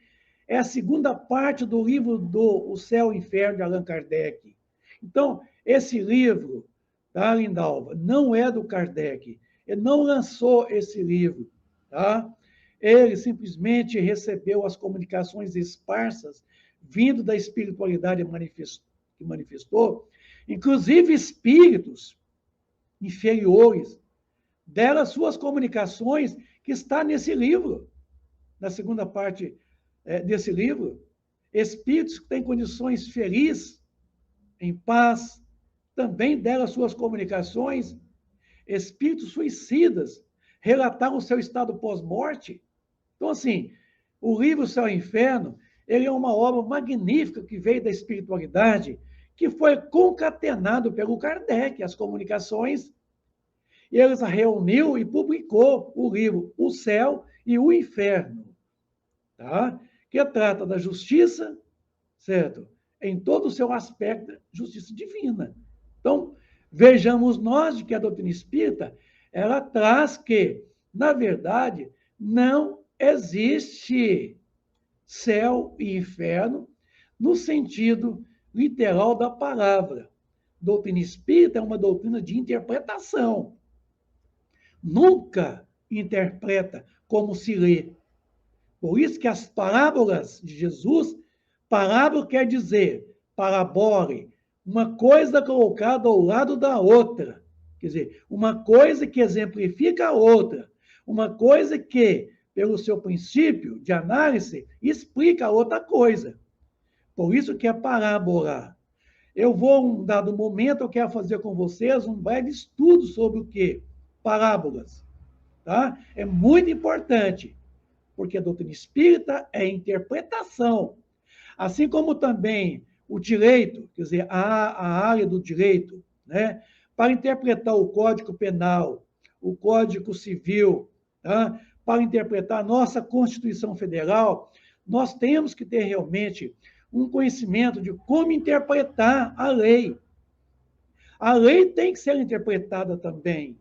É a segunda parte do livro do O Céu e o Inferno, de Allan Kardec. Então, esse livro, tá, Lindalva, não é do Kardec. Ele não lançou esse livro, tá? Ele simplesmente recebeu as comunicações esparsas vindo da espiritualidade que manifestou, inclusive espíritos inferiores, deram suas comunicações que está nesse livro, na segunda parte desse livro. Espíritos que têm condições felizes, em paz, também deram suas comunicações. Espíritos suicidas relataram o seu estado pós-morte. Então, assim, o livro Céu e Inferno, ele é uma obra magnífica que veio da espiritualidade, que foi concatenado pelo Kardec, as comunicações, e ele reuniu e publicou o livro O Céu e o Inferno, tá? Que trata da justiça, certo? Em todo o seu aspecto, justiça divina. Então, vejamos nós de que a doutrina espírita, ela traz que, na verdade, não existe céu e inferno no sentido literal da palavra. Doutrina espírita é uma doutrina de interpretação. Nunca interpreta como se lê. Por isso que as parábolas de Jesus, parábola quer dizer, parabole, uma coisa colocada ao lado da outra, Quer dizer, uma coisa que exemplifica a outra, uma coisa que, pelo seu princípio de análise, explica a outra coisa. Por isso que é parábola. Eu vou, um dado momento, eu quero fazer com vocês um breve estudo sobre o quê? Parábolas. Tá? É muito importante, porque a doutrina espírita é interpretação. Assim como também o direito, quer dizer, a área do direito, né? Para interpretar o Código Penal, o Código Civil, tá? Para interpretar a nossa Constituição Federal, nós temos que ter realmente um conhecimento de como interpretar a lei. A lei tem que ser interpretada também.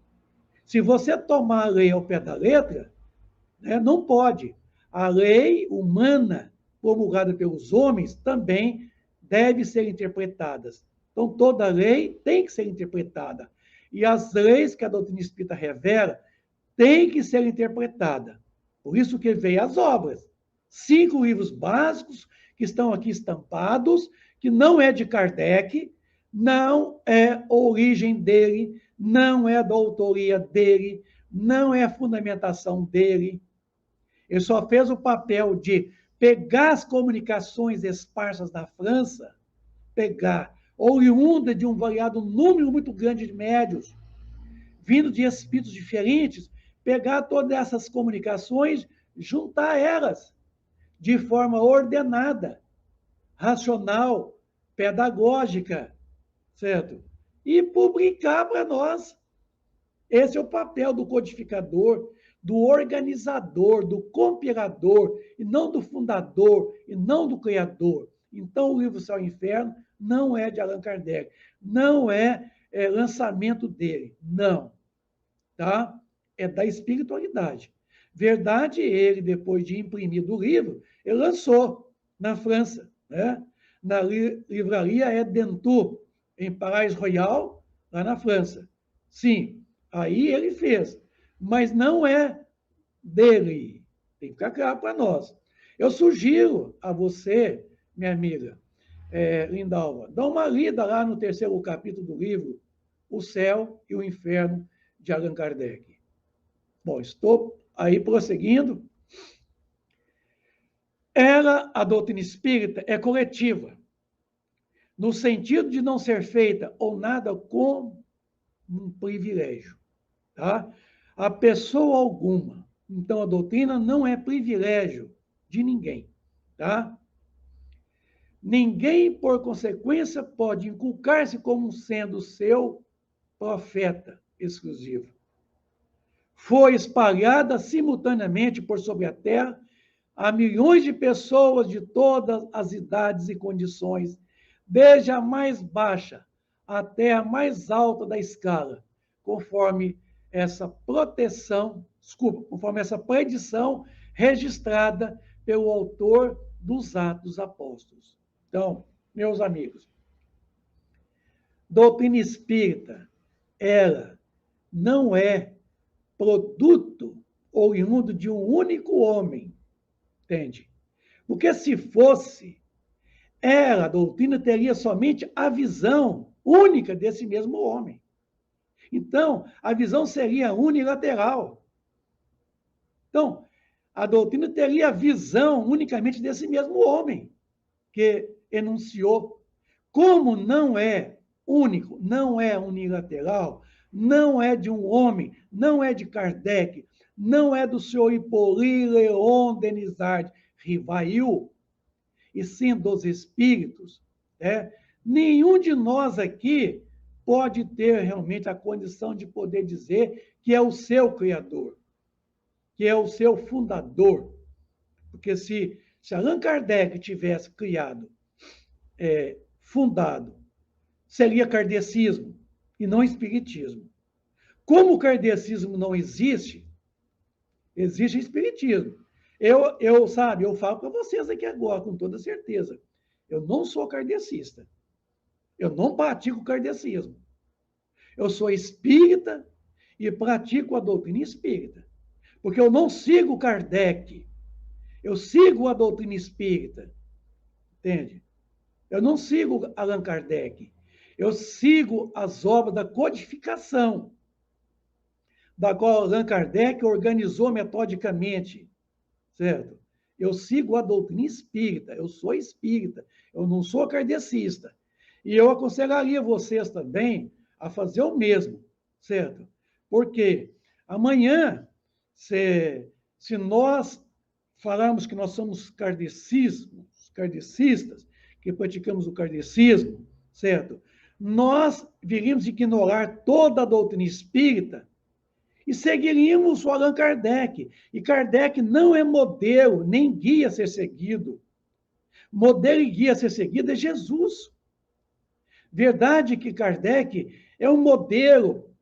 Se você tomar a lei ao pé da letra, né, não pode. A lei humana, promulgada pelos homens, também deve ser interpretada. Então, toda lei tem que ser interpretada. E as leis que a doutrina espírita revela têm que ser interpretadas. Por isso que veio as obras. 5 livros básicos que estão aqui estampados, que não é de Kardec, não é origem dele, não é da autoria dele, não é a fundamentação dele. Ele só fez o papel de pegar as comunicações esparsas da França, pegar, oriunda de um variado número muito grande de médios, vindo de espíritos diferentes, pegar todas essas comunicações, juntar elas de forma ordenada, racional, pedagógica, certo? E publicar para nós. Esse é o papel do codificador, do organizador, do compilador, e não do fundador, e não do criador. Então, o livro Céu e Inferno não é de Allan Kardec, não é lançamento dele, não. Tá? É da espiritualidade. Verdade, ele, depois de imprimido o livro, ele lançou na França, né? Na livraria Edentu, em Paris Royal, lá na França. Sim, aí ele fez, mas não é dele. Tem que ficar claro para nós. Eu sugiro a você, minha amiga Lindalva, dá uma lida lá no 3º capítulo do livro O Céu e o Inferno, de Allan Kardec. Bom, estou aí prosseguindo. A doutrina espírita, é coletiva, no sentido de não ser feita ou nada como um privilégio. Tá? A pessoa alguma. Então, a doutrina não é privilégio de ninguém. Tá? Ninguém, por consequência, pode inculcar-se como sendo seu profeta exclusivo. Foi espalhada simultaneamente por sobre a terra a milhões de pessoas de todas as idades e condições, desde a mais baixa até a mais alta da escala, conforme essa predição registrada pelo autor dos Atos dos Apóstolos. Então, meus amigos, doutrina espírita, ela não é produto oriundo de um único homem, entende? Porque se fosse, a doutrina teria somente a visão única desse mesmo homem. Então, a visão seria unilateral. Então, a doutrina teria a visão unicamente desse mesmo homem que enunciou. Como não é único, não é unilateral, não é de um homem, não é de Kardec, não é do senhor Hippolyte Léon Denisard Rivail, e sim dos espíritos, nenhum de nós aqui pode ter realmente a condição de poder dizer que é o seu criador, que é o seu fundador. Porque se Allan Kardec tivesse criado, fundado, seria kardecismo e não espiritismo. Como o kardecismo não existe, existe espiritismo. Eu falo para vocês aqui agora, com toda certeza. Eu não sou kardecista. Eu não pratico kardecismo. Eu sou espírita e pratico a doutrina espírita. Porque eu não sigo Kardec. Eu sigo a doutrina espírita. Entende? Eu não sigo Allan Kardec. Eu sigo as obras da codificação, da qual Allan Kardec organizou metodicamente, certo? Eu sigo a doutrina espírita, eu sou espírita, eu não sou kardecista. E eu aconselharia vocês também a fazer o mesmo, certo? Porque amanhã, se nós falarmos que nós somos kardecistas, que praticamos o kardecismo, certo? Nós viríamos ignorar toda a doutrina espírita e seguiríamos o Allan Kardec. E Kardec não é modelo, nem guia a ser seguido. Modelo e guia a ser seguido é Jesus. Verdade que Kardec é um modelo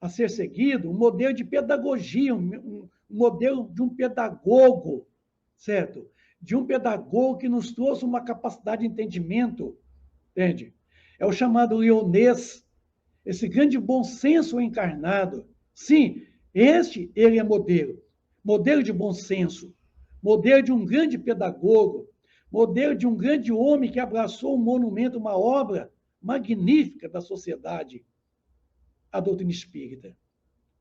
a ser seguido, um modelo de pedagogia, um modelo de um pedagogo, certo? De um pedagogo que nos trouxe uma capacidade de entendimento, entende? É o chamado leonês, esse grande bom senso encarnado. Sim, ele é modelo de bom senso, modelo de um grande pedagogo, modelo de um grande homem que abraçou um monumento, uma obra magnífica da sociedade, a doutrina espírita.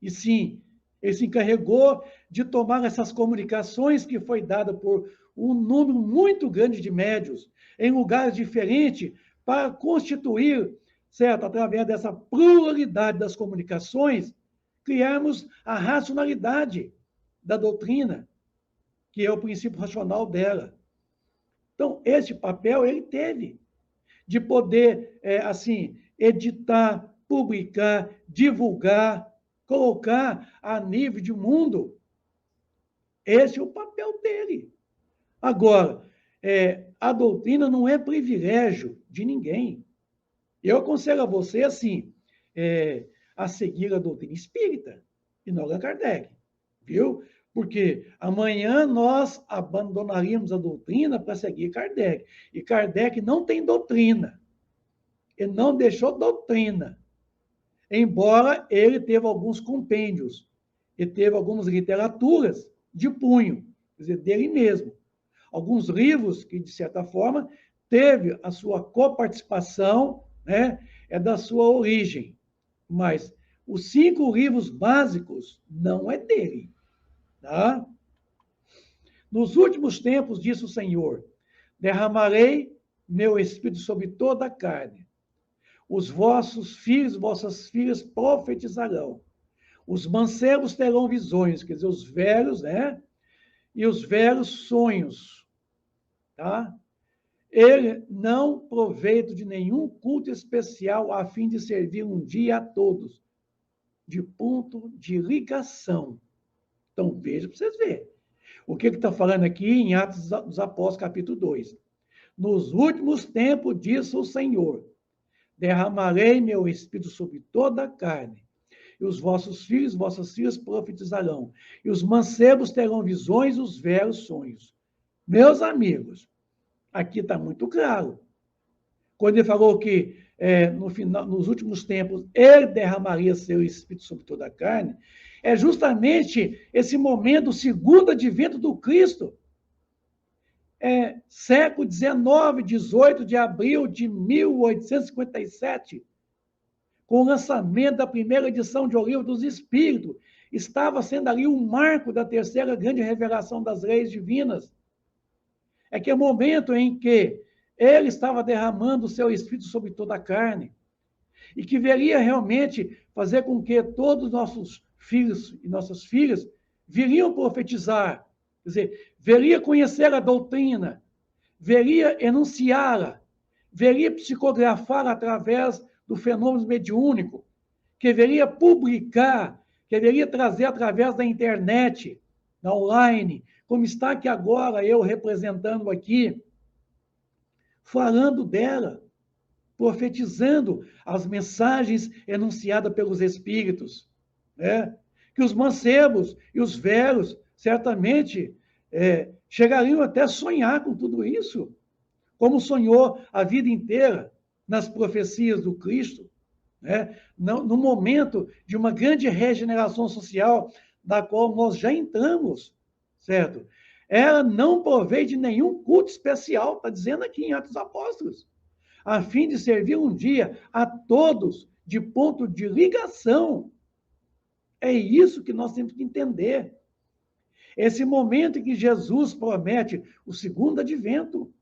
E sim, ele se encarregou de tomar essas comunicações que foi dada por um número muito grande de médiuns, em lugares diferentes, para constituir, certo, através dessa pluralidade das comunicações, criarmos a racionalidade da doutrina, que é o princípio racional dela. Então, esse papel ele teve, de poder, assim, editar, publicar, divulgar, colocar a nível de mundo. Esse é o papel dele. Agora, a doutrina não é privilégio de ninguém. Eu aconselho a você, assim, a seguir a doutrina espírita e não Allan Kardec, viu? Porque amanhã nós abandonaríamos a doutrina para seguir Kardec. E Kardec não tem doutrina. Ele não deixou doutrina. Embora ele teve alguns compêndios, ele teve algumas literaturas de punho, quer dizer, dele mesmo. Alguns livros que, de certa forma, teve a sua coparticipação, né, da sua origem. Mas os 5 livros básicos não é dele. Tá? Nos últimos tempos, disse o Senhor, derramarei meu espírito sobre toda a carne. Os vossos filhos, vossas filhas profetizarão. Os mancebos terão visões, quer dizer, os velhos, né? E os velhos sonhos. Tá? Ele não proveito de nenhum culto especial a fim de servir um dia a todos, de ponto de ligação. Então, veja para vocês verem. O que está falando aqui em Atos dos Apóstolos, capítulo 2. Nos últimos tempos, disse o Senhor, derramarei meu espírito sobre toda a carne, e os vossos filhos, vossas filhas profetizarão, e os mancebos terão visões, os velhos sonhos. Meus amigos, aqui está muito claro. Quando ele falou que no final, nos últimos tempos ele derramaria seu espírito sobre toda a carne, é justamente esse momento, o segundo advento do Cristo. Século XIX, 18 de abril de 1857, com o lançamento da primeira edição de O Livro dos Espíritos, estava sendo ali um marco da terceira grande revelação das leis divinas. É que é o momento em que ele estava derramando o seu espírito sobre toda a carne, e que viria realmente fazer com que todos os nossos filhos e nossas filhas viriam profetizar, quer dizer, veria conhecer a doutrina, veria enunciá-la, veria psicografar através do fenômeno mediúnico, que veria publicar, que veria trazer através da internet, da online, como está aqui agora eu representando aqui, falando dela, profetizando as mensagens enunciadas pelos espíritos, né? Que os mancebos e os velhos certamente chegariam até a sonhar com tudo isso, como sonhou a vida inteira nas profecias do Cristo, né? No momento de uma grande regeneração social, da qual nós já entramos, certo? Ela não provém de nenhum culto especial, está dizendo aqui em Atos dos Apóstolos. a fim de servir um dia a todos de ponto de ligação. É isso que nós temos que entender. Esse momento em que Jesus promete o segundo advento,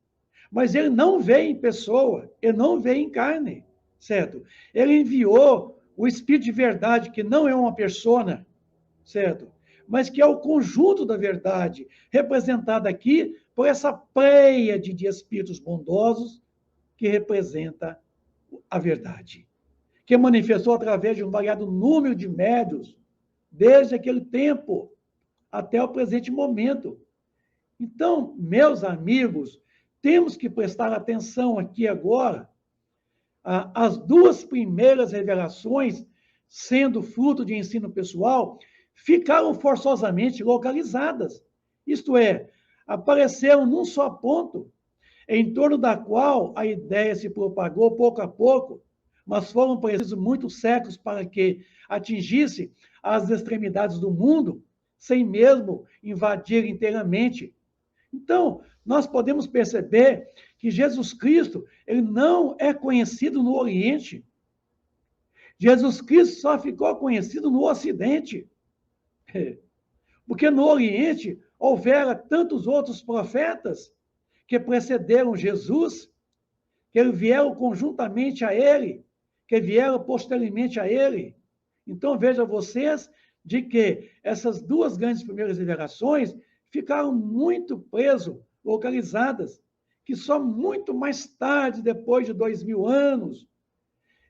mas ele não veio em pessoa, ele não veio em carne, certo? Ele enviou o Espírito de verdade, que não é uma persona, certo? Mas que é o conjunto da verdade, representado aqui por essa pleiade de espíritos bondosos que representa a verdade, que manifestou através de um variado número de médiuns, desde aquele tempo até o presente momento. Então, meus amigos, temos que prestar atenção aqui agora. As duas primeiras revelações, sendo fruto de ensino pessoal, ficaram forçosamente localizadas. Isto é, apareceram num só ponto, em torno da qual a ideia se propagou pouco a pouco, mas foram precisos muitos séculos para que atingisse as extremidades do mundo, sem mesmo invadir inteiramente. Então, nós podemos perceber que Jesus Cristo, ele não é conhecido no Oriente. Jesus Cristo só ficou conhecido no Ocidente. Porque no Oriente houvera tantos outros profetas que precederam Jesus, que vieram conjuntamente a ele, que vieram posteriormente a ele. Então, vejam vocês de que essas duas grandes primeiras revelações ficaram muito localizadas, que só muito mais tarde, depois de 2000 anos,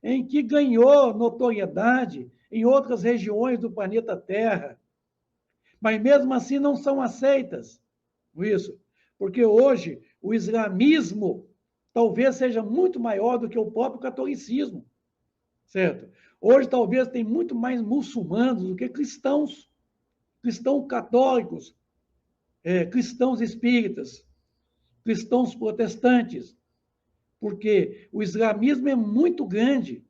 em que ganhou notoriedade em outras regiões do planeta Terra. Mas mesmo assim não são aceitas. Isso, porque hoje o islamismo talvez seja muito maior do que o próprio catolicismo, certo? Hoje talvez tem muito mais muçulmanos do que cristãos católicos, cristãos espíritas, cristãos protestantes, porque o islamismo é muito grande,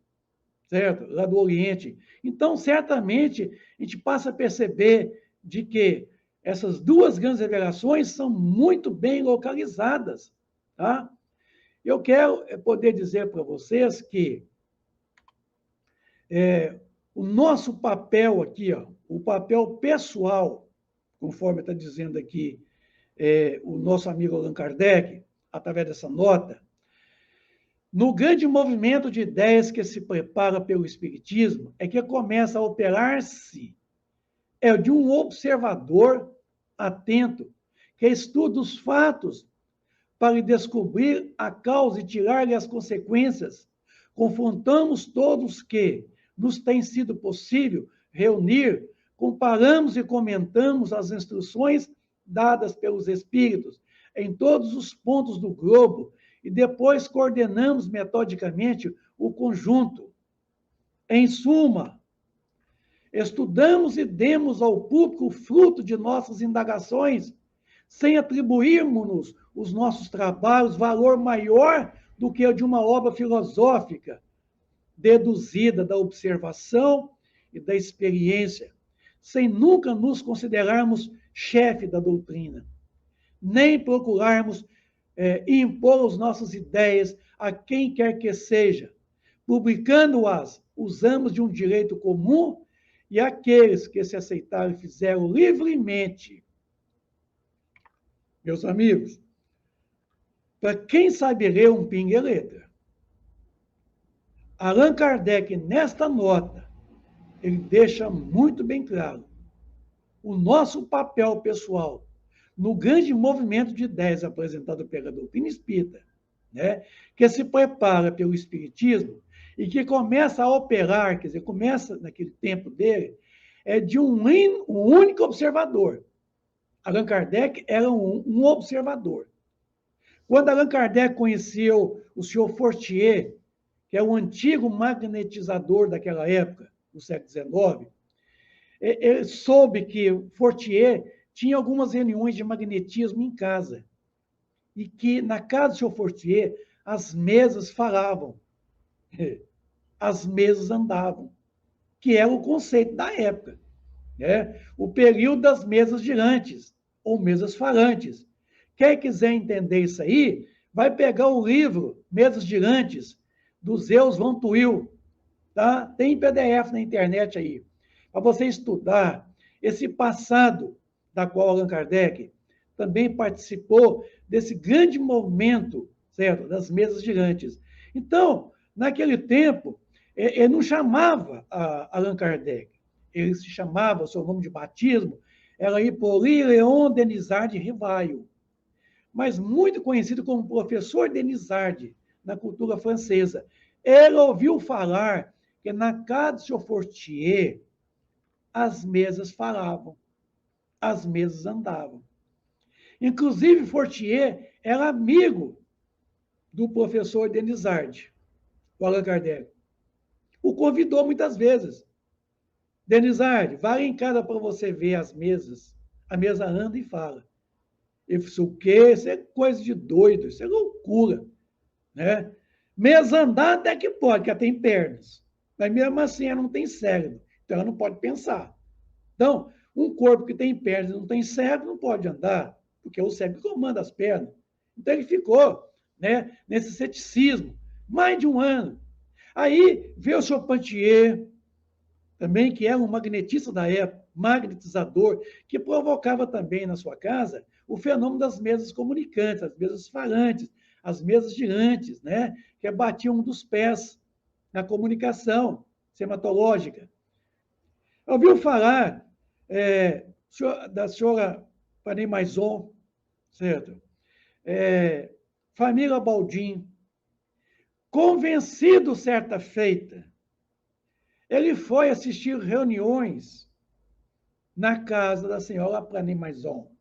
certo? Lá do Oriente. Então, certamente, a gente passa a perceber de que essas duas grandes revelações são muito bem localizadas, tá? Eu quero poder dizer para vocês que o nosso papel aqui, ó, o papel pessoal, conforme está dizendo aqui o nosso amigo Allan Kardec, através dessa nota, no grande movimento de ideias que se prepara pelo Espiritismo, é que começa a operar-se de um observador atento, que estuda os fatos para descobrir a causa e tirar-lhe as consequências. Confrontamos todos que nos tem sido possível reunir, comparamos e comentamos as instruções dadas pelos Espíritos em todos os pontos do globo e depois coordenamos metodicamente o conjunto. Em suma, estudamos e demos ao público o fruto de nossas indagações, sem atribuirmos os nossos trabalhos valor maior do que o de uma obra filosófica, deduzida da observação e da experiência, sem nunca nos considerarmos chefe da doutrina, nem procurarmos impor as nossas ideias a quem quer que seja. Publicando-as, usamos de um direito comum e aqueles que se aceitaram fizeram livremente. Meus amigos, para quem sabe ler um pinga e letra, Allan Kardec, nesta nota, ele deixa muito bem claro o nosso papel pessoal no grande movimento de ideias apresentado pela doutrina espírita, né, que se prepara pelo Espiritismo e que começa a operar, quer dizer, começa naquele tempo dele, de um único observador. Allan Kardec era um observador. Quando Allan Kardec conheceu o senhor Fortier, que é o antigo magnetizador daquela época, do século XIX, ele soube que Fortier tinha algumas reuniões de magnetismo em casa, e que na casa do senhor Fortier as mesas falavam, as mesas andavam, que era o conceito da época, né? O período das mesas girantes, ou mesas falantes. Quem quiser entender isso aí, vai pegar o livro Mesas Girantes, do Zeus Van Tuyl, tá? Tem PDF na internet aí, para você estudar esse passado da qual Allan Kardec também participou desse grande movimento, certo? Das mesas girantes. Então, naquele tempo, ele não chamava Allan Kardec, ele se chamava, o seu nome de batismo era Hippolyte Léon Denisard Rivail, mas muito conhecido como professor Denisard na cultura francesa. Ele ouviu falar que na casa do senhor Fortier as mesas falavam, as mesas andavam. Inclusive, Fortier era amigo do professor Denisard, o Allan Kardec. O convidou muitas vezes. Denisard, vai em casa para você ver as mesas. A mesa anda e fala. Ele disse, o quê? Isso é coisa de doido, isso é loucura. Né? Mesa andar até que pode, porque ela tem pernas. Mas mesmo assim ela não tem cérebro, então ela não pode pensar. Então, um corpo que tem pernas e não tem cérebro não pode andar, porque o cérebro comanda as pernas. Então ele ficou, né, nesse ceticismo, mais de um ano. Aí veio o Charpentier, também, que era um magnetista da época, magnetizador, que provocava também na sua casa o fenômeno das mesas comunicantes, as mesas falantes, as mesas girantes, né, que batiam um dos pés na comunicação sematológica. Ouviu falar da senhora Panay Maison, certo? Família Baldin, convencido certa feita, ele foi assistir reuniões na casa da senhora Panay Maison.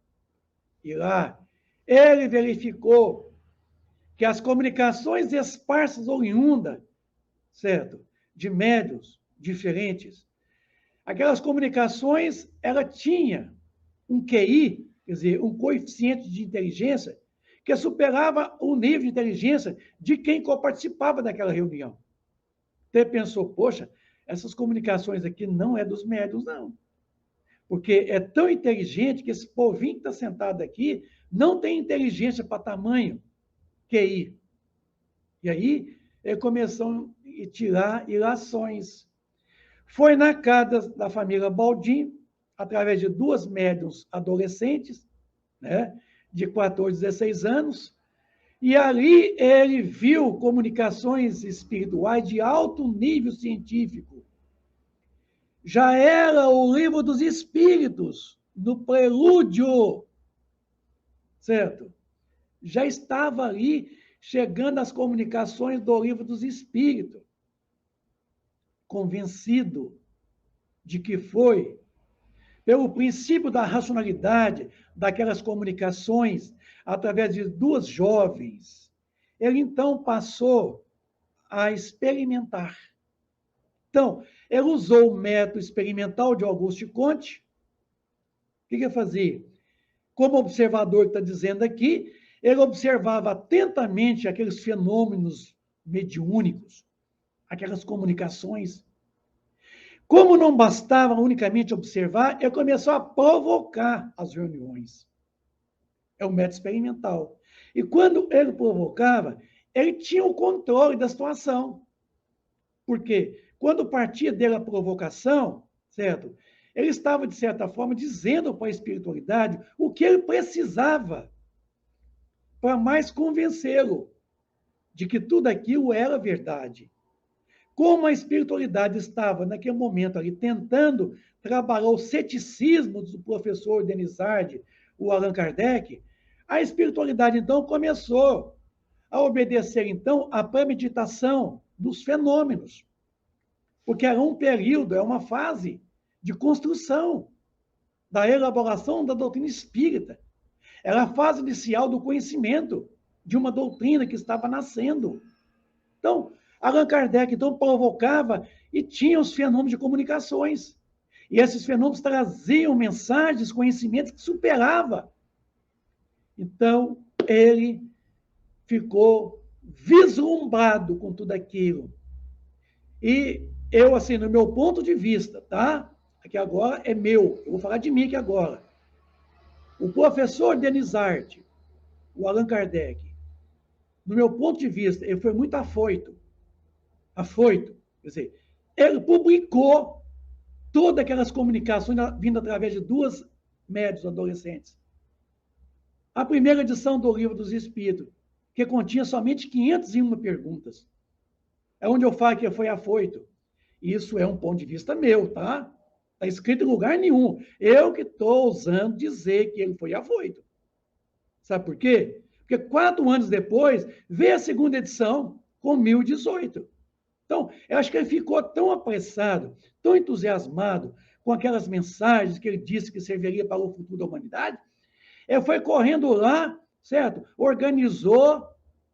E lá ele verificou que as comunicações esparsas oriundas, certo, de médiuns diferentes, aquelas comunicações, ela tinha um QI, quer dizer, um coeficiente de inteligência que superava o nível de inteligência de quem participava daquela reunião. Você pensou, poxa, essas comunicações aqui não é dos médiuns, não. Porque é tão inteligente que esse povinho que está sentado aqui não tem inteligência para tamanho QI. E aí, ele começou a tirar ilações. Foi na casa da família Baldin, através de duas médiuns adolescentes, né, de 14, 16 anos, e ali ele viu comunicações espirituais de alto nível científico. Já era o Livro dos Espíritos, no prelúdio, certo? Já estava ali chegando as comunicações do Livro dos Espíritos, convencido de que foi pelo princípio da racionalidade daquelas comunicações através de duas jovens, ele então passou a experimentar. Então, ele usou o método experimental de Auguste Comte. O que ele fazia? Como observador que está dizendo aqui, ele observava atentamente aqueles fenômenos mediúnicos, aquelas comunicações. Como não bastava unicamente observar, ele começou a provocar as reuniões. É o método experimental. E quando ele provocava, ele tinha o controle da situação. Por quê? Quando partia dele a provocação, certo? Ele estava, de certa forma, dizendo para a espiritualidade o que ele precisava para mais convencê-lo de que tudo aquilo era verdade. Como a espiritualidade estava, naquele momento ali, tentando trabalhar o ceticismo do professor Denisard, o Allan Kardec, a espiritualidade, então, começou a obedecer, então, à premeditação dos fenômenos. Porque era um período, é uma fase de construção da elaboração da doutrina espírita. Era a fase inicial do conhecimento de uma doutrina que estava nascendo. Então, Allan Kardec, então, provocava e tinha os fenômenos de comunicações. E esses fenômenos traziam mensagens, conhecimentos que superava. Então, ele ficou vislumbrado com tudo aquilo. E eu, assim, no meu ponto de vista, tá? Aqui agora é meu, eu vou falar de mim aqui agora. O professor Denisard, o Allan Kardec, no meu ponto de vista, ele foi muito afoito. Afoito. Quer dizer, ele publicou todas aquelas comunicações vindo através de duas médios adolescentes. A primeira edição do Livro dos Espíritos, que continha somente 501 perguntas. É onde eu falo que ele foi afoito. Isso é um ponto de vista meu, tá? Está escrito em lugar nenhum. Eu que estou ousando dizer que ele foi afoito. Sabe por quê? Porque 4 anos depois, veio a segunda edição com 1018. Então, eu acho que ele ficou tão apressado, tão entusiasmado com aquelas mensagens que ele disse que serviria para o futuro da humanidade. Ele foi correndo lá, certo? Organizou,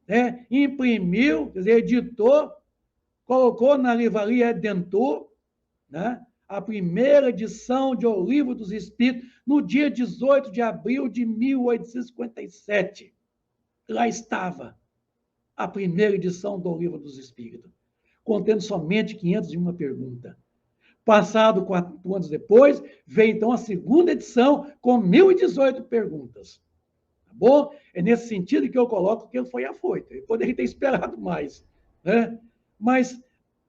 né? Imprimiu, quer dizer, editou, colocou na livraria Redentor, né? A primeira edição de O Livro dos Espíritos, no dia 18 de abril de 1857. Lá estava a primeira edição do Livro dos Espíritos, contendo somente 501 perguntas. Passado 4 anos depois, veio então a segunda edição com 1018 perguntas. Tá bom? É nesse sentido que eu coloco que ele foi afoito. Ele poderia ter esperado mais, né? Mas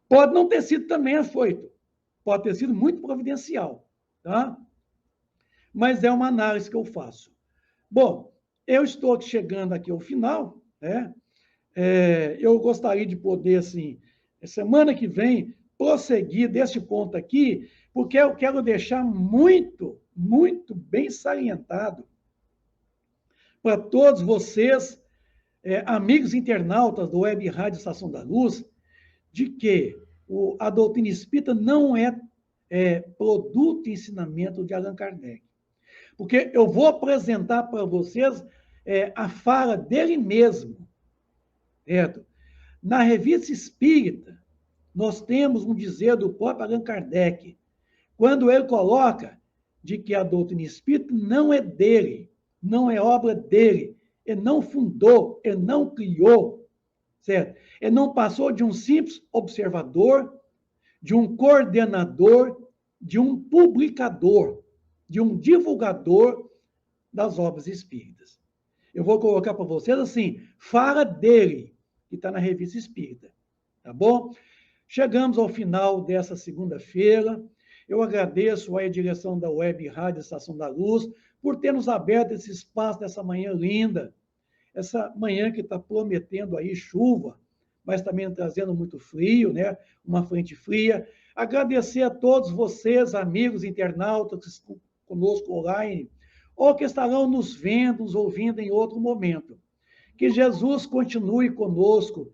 pode não ter sido também afoito. Pode ter sido muito providencial, tá? Mas é uma análise que eu faço. Bom, eu estou chegando aqui ao final, né? Eu gostaria de poder, assim, semana que vem, prosseguir desse ponto aqui, porque eu quero deixar muito, muito bem salientado para todos vocês, amigos internautas do Web Rádio Estação da Luz, de que a doutrina espírita não é produto e ensinamento de Allan Kardec. Porque eu vou apresentar para vocês a fala dele mesmo. Certo? Na Revista Espírita, nós temos um dizer do próprio Allan Kardec, quando ele coloca de que a doutrina espírita não é dele, não é obra dele, ele não fundou, ele não criou, certo? Ele não passou de um simples observador, de um coordenador, de um publicador, de um divulgador das obras espíritas. Eu vou colocar para vocês assim, fala dele, que está na Revista Espírita, tá bom? Chegamos ao final dessa segunda-feira. Eu agradeço a direção da Web Rádio Estação da Luz por ter nos aberto esse espaço nessa manhã linda, essa manhã que está prometendo aí chuva, mas também trazendo muito frio, né? Uma frente fria. Agradecer a todos vocês, amigos internautas que estão conosco online, ou que estarão nos vendo, nos ouvindo em outro momento. Que Jesus continue conosco,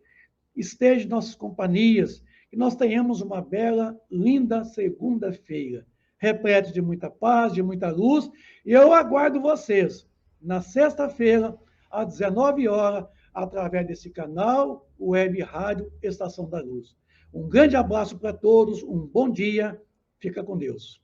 esteja em nossas companhias, que nós tenhamos uma bela, linda segunda-feira, repleta de muita paz, de muita luz, e eu aguardo vocês na sexta-feira, às 19 horas, através desse canal, Web Rádio Estação da Luz. Um grande abraço para todos, um bom dia, fica com Deus.